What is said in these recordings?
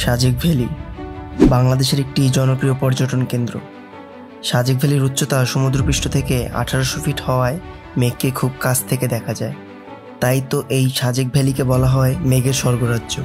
Sajek valley বাংলাদেশের একটি জনপ্রিয় পর্যটন কেন্দ্র। সাজেক ভ্যালির উচ্চতা সমুদ্রপৃষ্ঠ থেকে 1800 ফিট হওয়ায় মেঘকে খুব কাছ থেকে দেখা যায়। তাই তো এই সাজেক ভ্যালিকে বলা হয় মেঘের স্বর্গরাজ্য।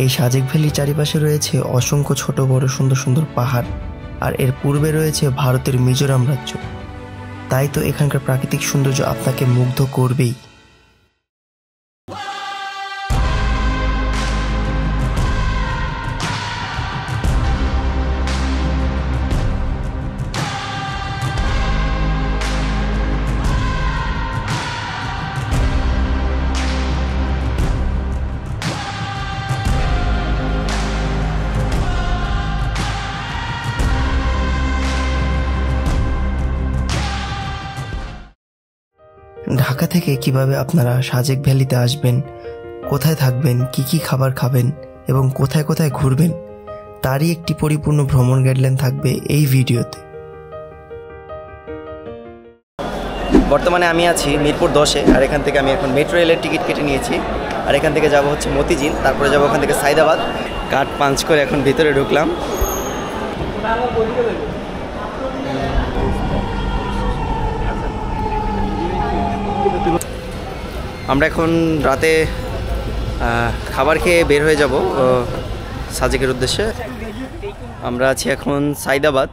এই সাজেক ভ্যালির চারিপাশে রয়েছে অসংখ্য ছোট বড় সুন্দর সুন্দর পাহাড়, আর এর পূর্বে রয়েছে ভারতের মিজোরাম রাজ্য। তাই তো এখানকার প্রাকৃতিক সৌন্দর্য আপনাকে মুগ্ধ করবেই। ঢাকা থেকে কিভাবে আপনারা সাজেক ভ্যালিতে আসবেন, কোথায় থাকবেন, কি কি খাবার খাবেন এবং কোথায় কোথায় ঘুরবেন, তারই একটি পরিপূর্ণ ভ্রমণ গাইডলাইন থাকবে এই ভিডিওতে। বর্তমানে আমি আছি মিরপুর 10-এ, আর এখান থেকে আমি এখন মেট্রো রেলের টিকিট কেটে নিয়েছি। আর এখান থেকে যাব হচ্ছে মতিঝিল, তারপরে যাব ওখান থেকে সাইদাবাদ। কার্ড পাঞ্চ করে এখন ভিতরে ঢুকলাম। আমরা এখন রাতে খাবার খেয়ে বের হয়ে যাব সাজেকের উদ্দেশ্যে। আমরা আছি এখন সাইদাবাদ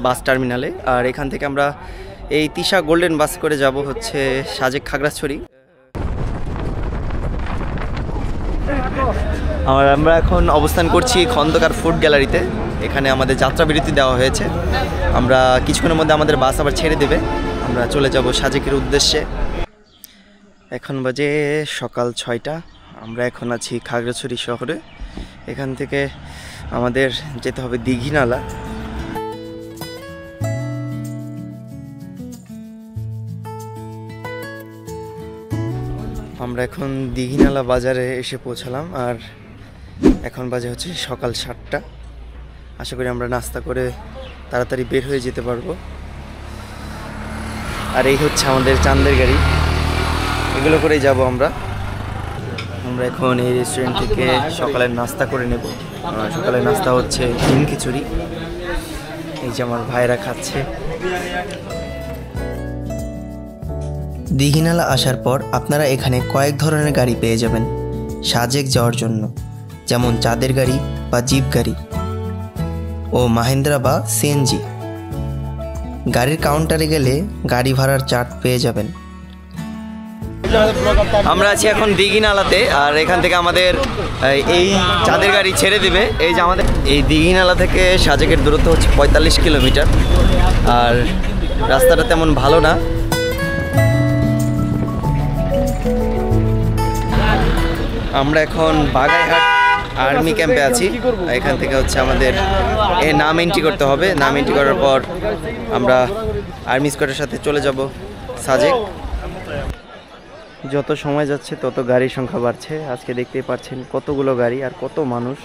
বাস টার্মিনালে, আর এখান থেকে আমরা এই তিশা গোল্ডেন বাস করে যাব হচ্ছে সাজেক খাগড়াছড়ি। আমরা এখন অবস্থান করছি খন্দকার ফুড গ্যালারিতে। এখানে আমাদের যাত্রা বিরতি দেওয়া হয়েছে। আমরা কিছুক্ষণের মধ্যে আমাদের বাস আবার ছেড়ে দেবে। আমরা চলে যাব সাজেকের উদ্দেশ্যে। এখন বাজে সকাল 6টা। আমরা এখন আছি খাগড়াছড়ি শহরে। এখান থেকে আমাদের যেতে হবে দীঘিনালা। আমরা এখন দীঘিনালা বাজারে এসে পৌঁছালাম, আর এখন বাজে হচ্ছে সকাল 7টা। আশা করি আমরা নাস্তা করে তাড়াতাড়ি বের হয়ে যেতে পারবো। আর এই হচ্ছে আমাদের চাঁদের গাড়ি, এগুলো করেই যাব আমরা। এখন এই রেস্টুরেন্ট থেকে সকালের নাস্তা করে নেব। সকালের নাস্তা হচ্ছে ডিম খিচুড়ি। এই যে আমার ভাইরা খাচ্ছে। দীঘিনালা আসার পর আপনারা এখানে কয়েক ধরনের গাড়ি পেয়ে যাবেন সাজেক যাওয়ার জন্য, যেমন চাঁদের গাড়ি বা জিপ গাড়ি ও মাহিন্দ্রা বা সিএনজি। গাড়ির কাউন্টারে গেলে গাড়ি ভাড়ার চার্ট পেয়ে যাবেন। আমরা আছি এখন দীঘিনালাতে, আর এখান থেকে আমাদের এই চাঁদের গাড়ি ছেড়ে দিবে। এই যে আমাদের এই দীঘিনালা থেকে সাজেকের দূরত্ব হচ্ছে 45 কিলোমিটার, আর রাস্তাটা তেমন ভালো না। আমরা এখন বাগাইহাট আর্মি ক্যাম্পে আছি। এখান থেকে হচ্ছে আমাদের নাম এন্ট্রি করতে হবে। নাম এন্ট্রি করার পর আমরা আর্মি স্কোয়াডের সাথে চলে যাব সাজেক। যত সময় যাচ্ছে তত গাড়ির সংখ্যা বাড়ছে। আজকে দেখতেই পাচ্ছেন কতগুলো গাড়ি আর কত মানুষ।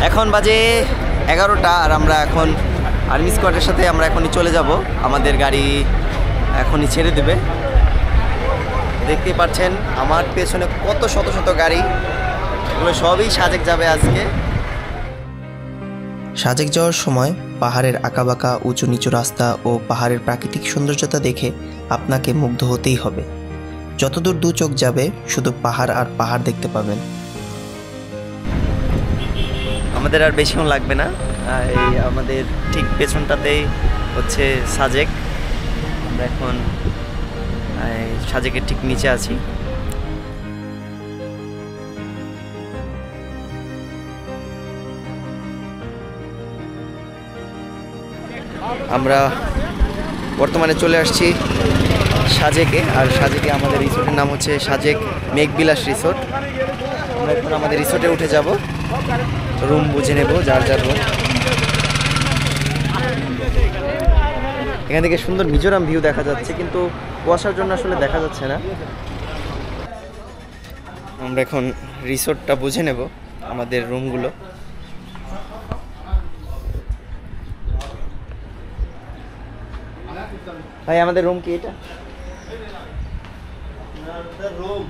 এখন বাজে 11টা, আর আমরা এখন আর্মি স্কোয়াডের সাথে আমরা এখনই চলে যাব। আমাদের গাড়ি এখনই ছেড়ে দেবে। দেখতেই পাচ্ছেন আমার পেছনে কত শত শত গাড়ি, এগুলো সবই সাজেক যাবে আজকে। সাজেক যাওয়ার সময় পাহাড়ের আঁকাবাঁকা উঁচু নিচু রাস্তা ও পাহাড়ের প্রাকৃতিক সৌন্দর্যতা দেখে আপনাকে মুগ্ধ হতেই হবে। যতদূর দু চোখ যাবে শুধু পাহাড় আর পাহাড় দেখতে পাবেন। আমাদের আর বেশিক্ষণ লাগবে না। এই আমাদের ঠিক পেছনটাতেই হচ্ছে সাজেক। আমরা এখন সাজেকের ঠিক নিচে আছি। আমরা বর্তমানে চলে আসছি সাজেকে, আর সাজেকে আমাদের রিসোর্টের নাম হচ্ছে সাজেক মেঘবিলাস রিসোর্ট। আমরা এখন আমাদের রিসোর্টে উঠে যাব, রুম বুঝে নেব যার যার রুম। এখান থেকে সুন্দর মিজোরাম ভিউ দেখা যাচ্ছে, কিন্তু কুয়াশার জন্য আসলে দেখা যাচ্ছে না। আমরা এখন রিসোর্টটা বুঝে নেব, আমাদের রুমগুলো। ভাই আমাদের রুম কি এটা? রুম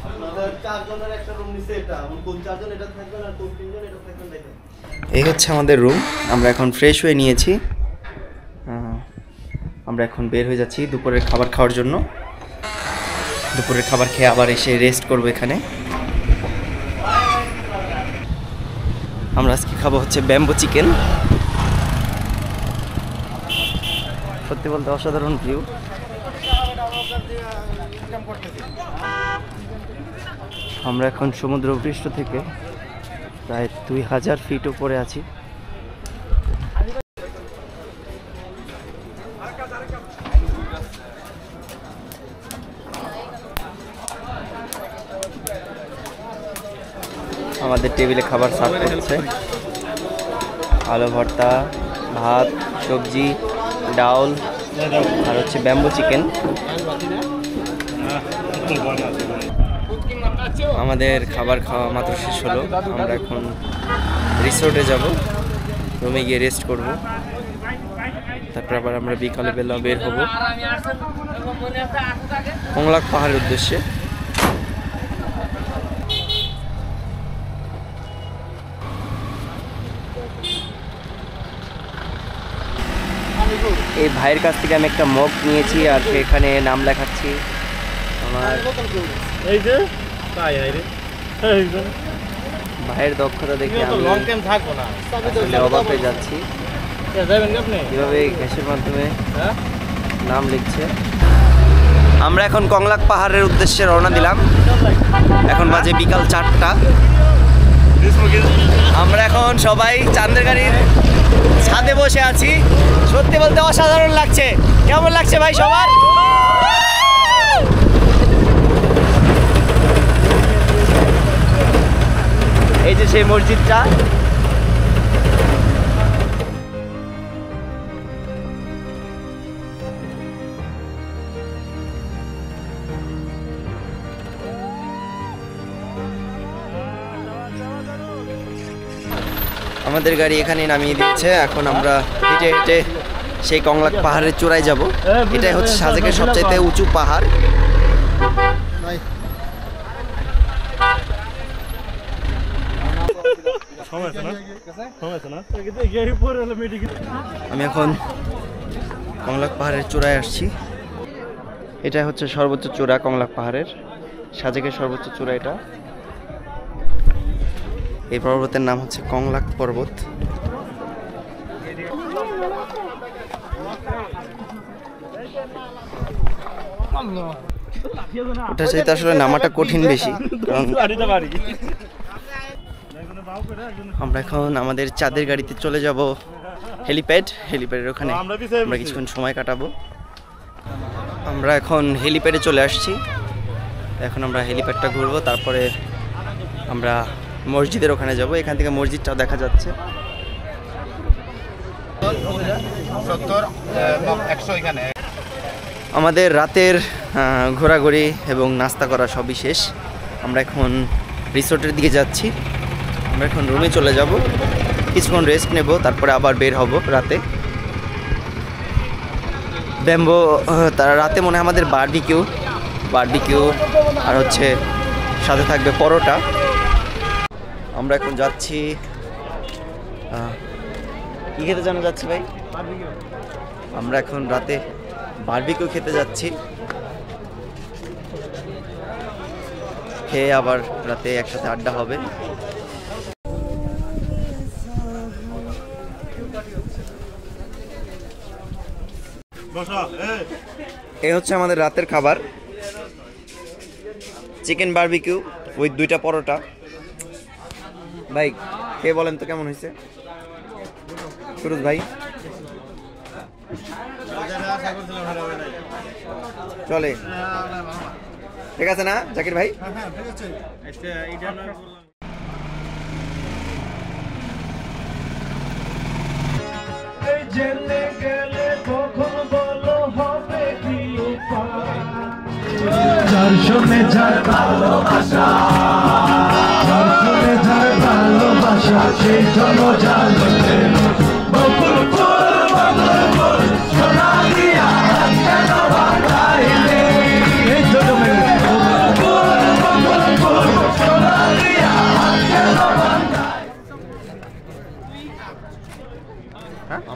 আপনাদের চারজনের একটা রুম নিচে, এটা কোন চারজন এটা থাকবেন আর কোন তিনজন এটা থাকবেন দেখেন। এই হচ্ছে আমাদের রুম। আমরা এখন ফ্রেশ হয়ে নিয়েছি, আমরা এখন বের হয়ে যাচ্ছি দুপুরের খাবার খাওয়ার জন্য। দুপুরের খাবার খেয়ে আবার এসে রেস্ট করবো এখানে। আমরা আজকে খাবো হচ্ছে ব্যাম্বো চিকেন। সত্যি বলতে অসাধারণ ভিউ। আমরা এখন সমুদ্র পৃষ্ঠ থেকে প্রায় 2000 ফিট উপরে আছি। আমাদের টেবিলে খাবার সার্ভ করছে, আলু ভর্তা, ভাত, সবজি, ডাউল আর হচ্ছে ব্যাম্বো চিকেন। আমাদের খাবার খাওয়া মাত্র শেষ হলো। আমরা এখন রিসোর্টে যাব, রুমে গিয়ে রেস্ট করব, তারপর আবার আমরা বিকালে বেলা বের হব কংলাক পাহাড়ের উদ্দেশ্যে। এই ভাইয়ের কাছ থেকে আমি একটা মগ নিয়েছি আর সেখানে নাম লেখাচ্ছি আমার। ভাইয়ের দক্ষতা দেখে আমি অবাক হয়ে যাচ্ছি, কিভাবে গ্যাসের মাধ্যমে নাম লিখছে। আমরা এখন কংলাক পাহাড়ের উদ্দেশ্যে রওনা দিলাম। এখন বাজে বিকাল 4টা। আমরা এখন সবাই চাঁদের গাড়ির ছাদে বসে আছি। সত্যি বলতে অসাধারণ লাগছে। কেমন লাগছে ভাই সবার? এই যে সেই মসজিদটা। আমাদের গাড়ি এখানে নামিয়ে দিচ্ছে। এখন আমরা হেঁটে হেঁটে সেই কংলাক পাহাড়ের চূড়ায় যাব। এটাই হচ্ছে সাজেকের সবচাইতে উঁচু পাহাড়। আমি এখন কংলাক পাহাড়ের চূড়ায় আসছি। এটা হচ্ছে সর্বোচ্চ চূড়া কংলাক পাহাড়ের, সাজেকের সর্বোচ্চ চূড়া এটা। এই পর্বতের নাম হচ্ছে কংলাক পর্বত। ওটা চাইতে আসলে নামাটা কঠিন বেশি, কারণ আমরা এখন আমাদের চাঁদের গাড়িতে চলে যাব হেলিপ্যাডের ওখানে আমরা কিছুক্ষণ সময় কাটাবো। আমরা এখন হেলিপ্যাডে চলে আসছি। এখন আমরা হেলিপ্যাডটা ঘুরবো, তারপরে আমরা মসজিদের ওখানে যাব। এখান থেকে মসজিদটা দেখা যাচ্ছে। আমাদের রাতের ঘোরাঘুরি এবং নাস্তা করা সবই শেষ। আমরা এখন রিসোর্টের দিকে যাচ্ছি। আমরা এখন রুমে চলে যাব, কিছুক্ষণ রেস্ট নেব, তারপরে আবার বের হব রাতে। ব্যাম্বো তারা রাতে মনে হয় আমাদের বারবিকিউ আর হচ্ছে সাথে থাকবে পরোটা। আমরা এখন যাচ্ছি কি খেতে জানা যাচ্ছে ভাই? আমরা এখন রাতে বারবিকিউ খেতে যাচ্ছি, খেয়ে আবার রাতে একসাথে আড্ডা হবে। এই হচ্ছে আমাদের রাতের খাবার, চিকেন বারবিকিউ উইথ 2টা পরোটা। ভাই খেয়ে বলেন তো কেমন হয়েছে? সুরজ ভাই চলে, ঠিক আছে না জাকির ভাই? সেই জন্য জানো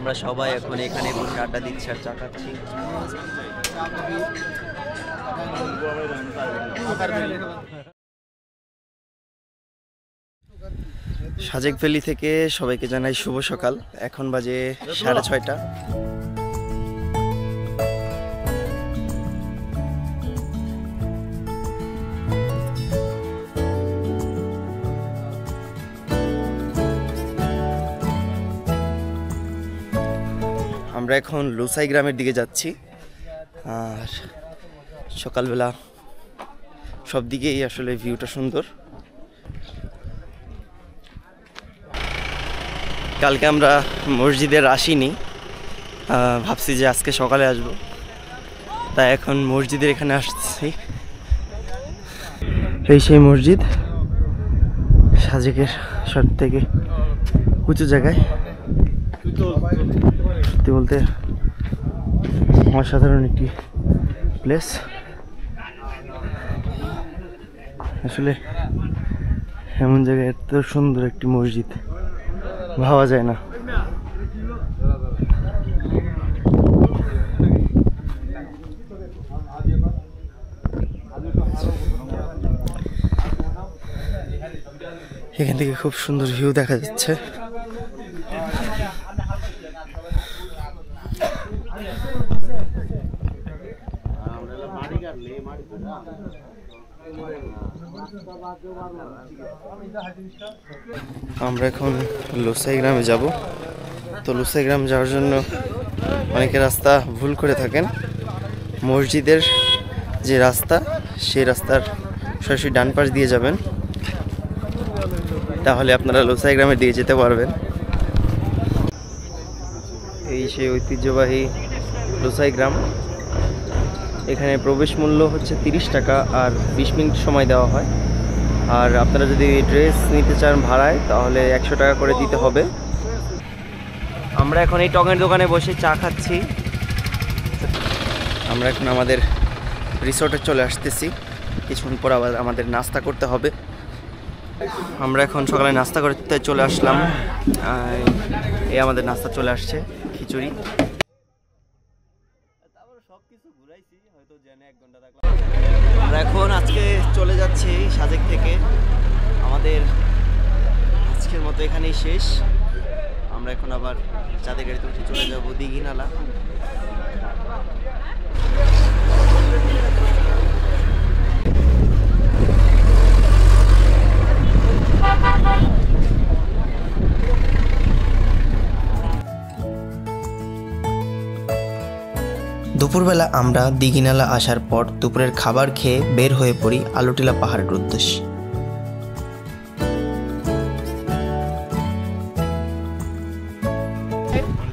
আমরা সবাই এখন এখানে বসে আড্ডা দিচ্ছি আর চা খাচ্ছি। সাজেক ভ্যালি থেকে সবাইকে জানাই শুভ সকাল। এখন বাজে 6:30। আমরা এখন লুসাই গ্রামের দিকে যাচ্ছি। আর সকালবেলা সব দিকেই আসলে ভিউটা সুন্দর। কালকে আমরা মসজিদের আসিনি, ভাবছি যে আজকে সকালে আসবো, তাই এখন মসজিদের এখানে আসছি। এই সেই মসজিদ, সাজেকের সব থেকে উঁচু জায়গায়। সত্যি বলতে অসাধারণ একটি প্লেস। আসলে এমন জায়গায় এত সুন্দর একটি মসজিদ ভাবা যায় না। এখান থেকে খুব সুন্দর ভিউ দেখা যাচ্ছে। আমরা এখন লুসাই গ্রামে যাব। তো লুসাই গ্রাম যাওয়ার জন্য অনেকে রাস্তা ভুল করে থাকেন। মসজিদের যে রাস্তা, সেই রাস্তার সরাসরি ডান পাশ দিয়ে যাবেন, তাহলে আপনারা লুসাই গ্রামের দিকে যেতে পারবেন। এই সেই ঐতিহ্যবাহী লুসাই গ্রাম। এখানে প্রবেশ মূল্য হচ্ছে 30 টাকা আর 20 মিনিট সময় দেওয়া হয়। আর আপনারা যদি ড্রেস নিতে চান ভাড়ায়, তাহলে 100 টাকা করে দিতে হবে। আমরা এখন এই টঙের দোকানে বসে চা খাচ্ছি। আমরা এখন আমাদের রিসোর্টে চলে আসতেছি। কিছুক্ষণ পর আবার আমাদের নাস্তা করতে হবে। আমরা এখন সকালে নাস্তা করতে চলে আসলাম। এই আমাদের নাস্তা চলে আসছে, খিচুড়ি। আমরা এখন আজকে চলে যাচ্ছি সাজেক থেকে। আমাদের আজকের মতো এখানেই শেষ। আমরা এখন আবার চাঁদের গাড়িতে উঠে চলে যাব দীঘিনালা। দুপুরবেলা আমরা দীঘিনালা আসার পর দুপুরের খাবার খেয়ে বের হয়ে পড়ি আলুটিলা পাহাড়ের উদ্দেশ্যে।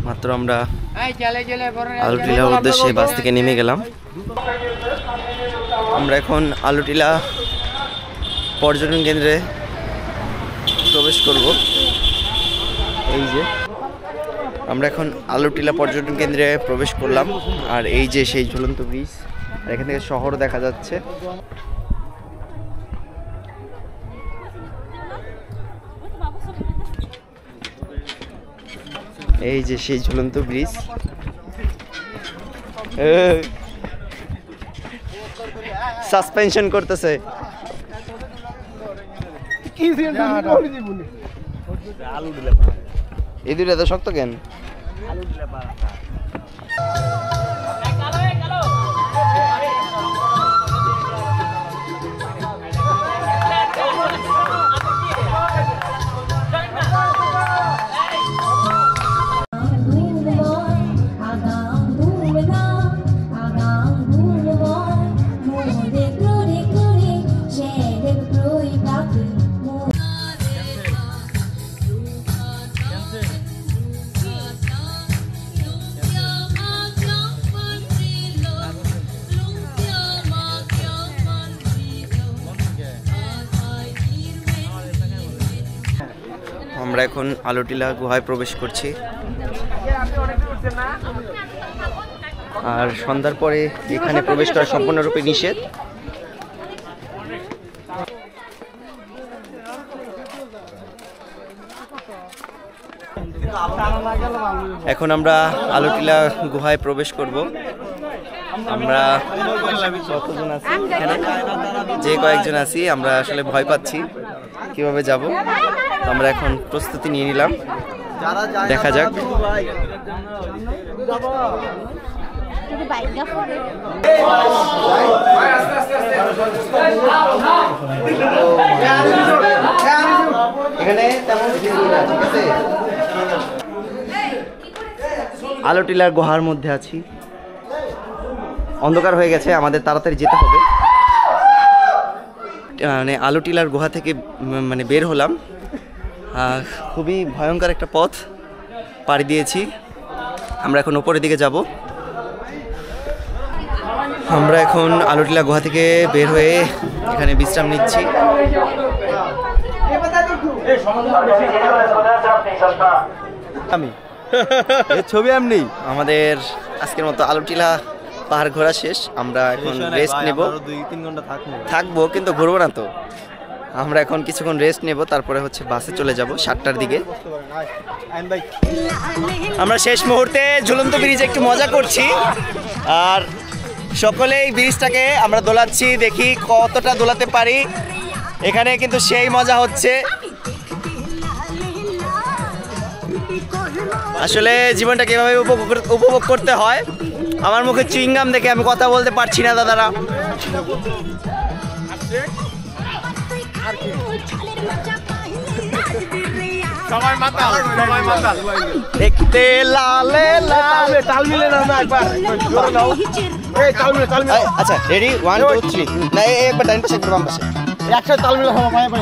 মাত্র আমরা আলুটিলার উদ্দেশ্যে বাস থেকে নেমে গেলাম। আমরা এখন আলুটিলা পর্যটন কেন্দ্রে প্রবেশ করব। এই যে আমরা এখন আলুটিলা পর্যটন কেন্দ্রে প্রবেশ করলাম। আর এই যে সেই ঝুলন্ত ব্রিজ, আর এখান থেকে শহর দেখা যাচ্ছে। এই যে সেই ঝুলন্ত ব্রিজ। সাসপেনশন করতেছে। এই দুইটা তো শক্ত কেন? আমরা এখন আলুটিলা গুহায় প্রবেশ করছি। আর সন্ধ্যার পরে এখানে প্রবেশ করা সম্পূর্ণরূপে নিষেধ। এখন আমরা আলোটিলা গুহায় প্রবেশ করব। আমরা কতজন আছি এখানে? যে কয়েকজন আছি আমরা আসলে ভয় পাচ্ছি কিভাবে যাব। আমরা এখন প্রস্তুতি নিয়ে নিলাম, দেখা যাক। এখানে তেমন কিছু না, ঠিক আছে? আলোটিলার গুহার মধ্যে আছি, অন্ধকার হয়ে গেছে, আমাদের তাড়াতাড়ি যেতে হবে। মানে আলোটিলার গুহা থেকে মানে বের হলাম, খুবই ভয়ঙ্কর একটা পথ পাড়ি দিয়েছি। আমরা এখন উপরের দিকে যাব। আমরা এখন আলোটিলা গুহা থেকে বের হয়ে এখানে বিশ্রাম নিচ্ছি। আমি ছবি এমনি আমাদের আজকের মতো আলোটিলা পাহাড় ঘোরা শেষ। আমরা এখন রেস্ট নেব, 2-3 ঘন্টা থাকবো, কিন্তু ঘুরবো না তো। আমরা এখন কিছুক্ষণ রেস্ট নেব, তারপরে হচ্ছে বাসে চলে যাব 7টার দিকে। আমরা শেষ মুহূর্তে ঝুলন্ত ব্রিজে একটু মজা করছি, আর সকলেই ব্রিজটাকে আমরা দোলাচ্ছি, দেখি কতটা দোলাতে পারি। এখানে কিন্তু সেই মজা হচ্ছে। আসলে জীবনটাকে এভাবে উপভোগ করতে হয়। আমার মুখে চুইংগাম দেখে আমি কথা বলতে পারছি না দাদারা। দেখতে লালে লাল, তাল মিলে না একবার। আচ্ছা রেডি, 1 2 3। না একবার ডাইন পাশে একবার বাম পাশে, একসাথে তাল মিলে হবে।